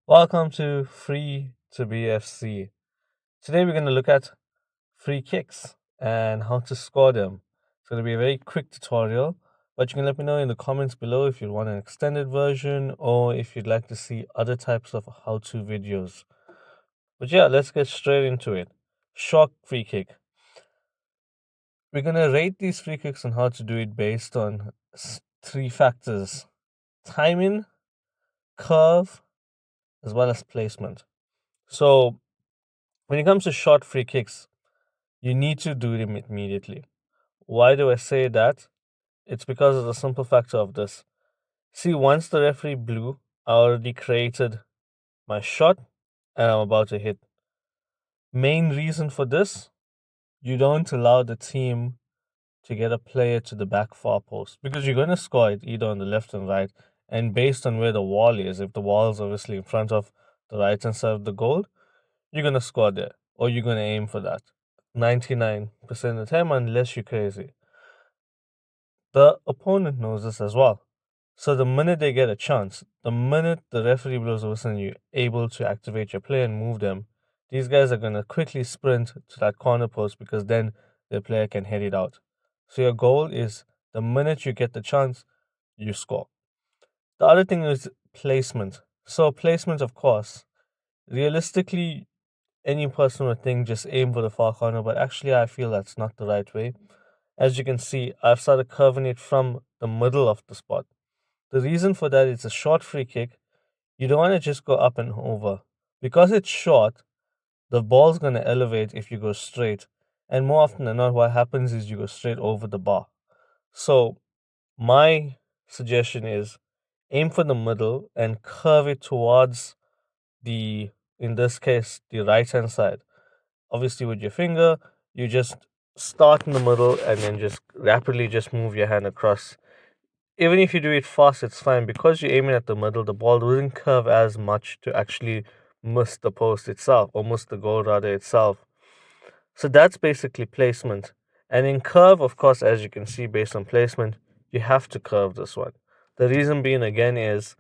Welcome to Free to BFC. Today we're going to look at free kicks and how to score them. It's going to be a very quick tutorial, but you can let me know in the comments below if you want an extended version or if you'd like to see other types of how-to videos. But yeah, let's get straight into it. Shock free kick. We're going to rate these free kicks on how to do it based on three factors: timing, curve, as well as placement. So when it comes to short free kicks, you need to do them immediately. Why do I say that? It's because of the simple factor of this. See, once the referee blew, I already created my shot and I'm about to hit. Main reason for this, you don't allow the team to get a player to the back far post because you're going to score it either on the left and right. And based on where the wall is, if the wall is obviously in front of the right hand side of the goal, you're going to score there or you're going to aim for that 99% of the time, unless you're crazy. The opponent knows this as well. So the minute they get a chance, the minute the referee blows over and you're able to activate your player and move them, these guys are going to quickly sprint to that corner post because then the player can head it out. So your goal is the minute you get the chance, you score. The other thing is placement. So placement, of course, realistically, any person would think just aim for the far corner, but actually I feel that's not the right way. As you can see, I've started curving it from the middle of the spot. The reason for that is a short free kick. You don't want to just go up and over. Because it's short, the ball's going to elevate if you go straight. And more often than not, what happens is you go straight over the bar. So, my suggestion is aim for the middle and curve it towards the, in this case, the right hand side. Obviously, with your finger, you just start in the middle and then just rapidly just move your hand across. Even if you do it fast, it's fine because you're aiming at the middle. The ball doesn't curve as much to actually miss the post itself, or miss the goal rather itself. So that's basically placement. And in curve, of course, as you can see, based on placement, you have to curve this one. The reason being again is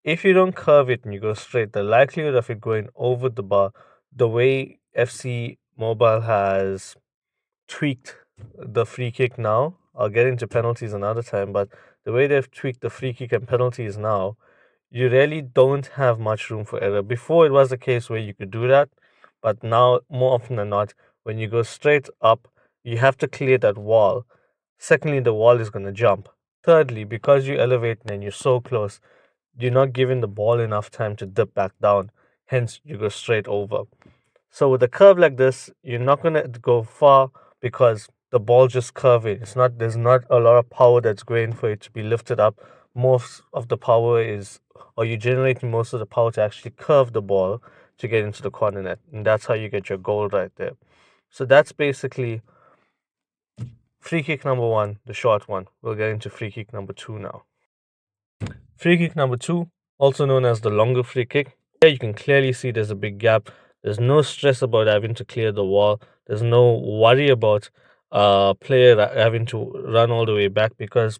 if you don't curve it and you go straight, the likelihood of it going over the bar, the way FC Mobile has tweaked the free kick now. I'll get into penalties another time, but the way they've tweaked the free kick and penalties now, you really don't have much room for error. Before it was the case where you could do that, but now more often than not, when you go straight up, you have to clear that wall. Secondly, the wall is going to jump. Thirdly, because you elevate and you're so close, you're not giving the ball enough time to dip back down. Hence, you go straight over. So with a curve like this, you're not gonna go far because the ball just curving. It's not there's not a lot of power that's going for it to be lifted up. Most of the power is or you're generating most of the power to actually curve the ball to get into the corner net. And that's how you get your goal right there. So that's basically free kick number one, the short one. We'll get into free kick number two now. Free kick number two, also known as the longer free kick. Here you can clearly see there's a big gap. There's no stress about having to clear the wall. There's no worry about player having to run all the way back because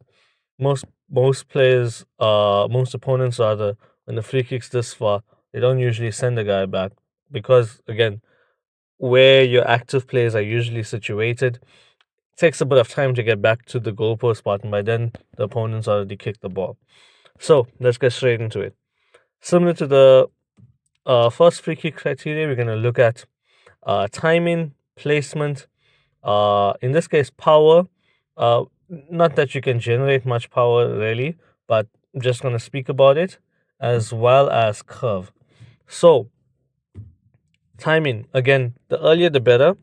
most players, most opponents rather, when the free kick's this far, they don't usually send the guy back because again, where your active players are usually situated, it takes a bit of time to get back to the goalpost spot, and by then the opponent's already kicked the ball. So let's get straight into it. Similar to the first free kick criteria, we're going to look at timing, placement, in this case, power. Not that you can generate much power really, but I'm just going to speak about it, as well as curve. So, timing, again, the earlier the better.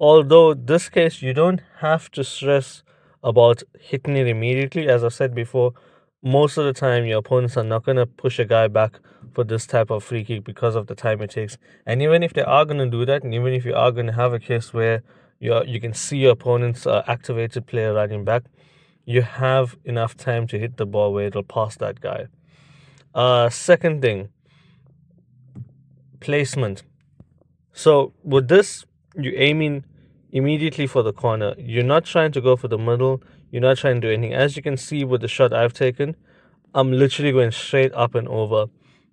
Although this case you don't have to stress about hitting it immediately. As I said before, most of the time your opponents are not going to push a guy back for this type of free kick because of the time it takes. And even if they are going to do that, and even if you are going to have a case where you can see your opponent's activated player running back, you have enough time to hit the ball where it'll pass that guy. Second thing, placement. So with this, you're aiming immediately for the corner. You're not trying to go for the middle. You're not trying to do anything. As you can see with the shot I've taken, I'm literally going straight up and over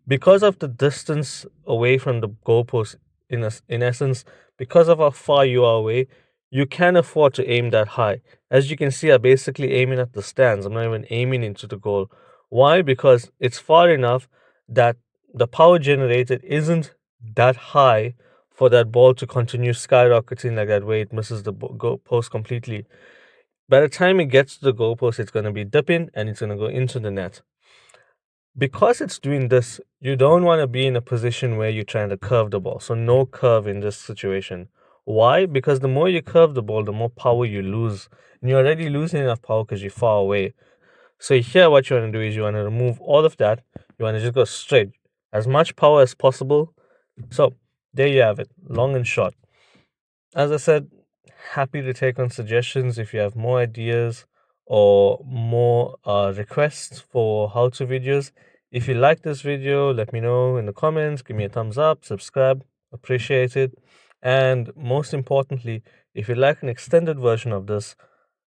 because of the distance away from the goalpost, in essence, because of how far you are away, you can afford to aim that high. As you can see, I'm basically aiming at the stands. I'm not even aiming into the goal. Why? Because it's far enough that the power generated isn't that high for that ball to continue skyrocketing like that way it misses the goalpost completely. By the time it gets to the goalpost, it's going to be dipping and it's going to go into the net. Because it's doing this, you don't want to be in a position where you're trying to curve the ball. So no curve in this situation. Why? Because the more you curve the ball, the more power you lose. And you're already losing enough power because you're far away. So here what you want to do is you want to remove all of that. You want to just go straight. As much power as possible. So there you have it. Long and short. As I said, happy to take on suggestions if you have more ideas or more requests for how-to videos. If you like this video, let me know in the comments, give me a thumbs up, subscribe, appreciate it. And most importantly, if you like an extended version of this,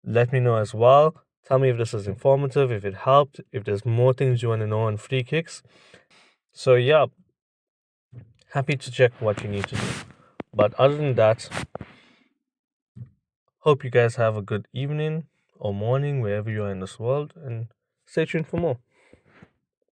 let me know as well. Tell me if this is informative, if it helped, if there's more things you want to know on free kicks. So yeah, happy to check what you need to do. But other than that, hope you guys have a good evening or morning wherever you are in this world, and stay tuned for more.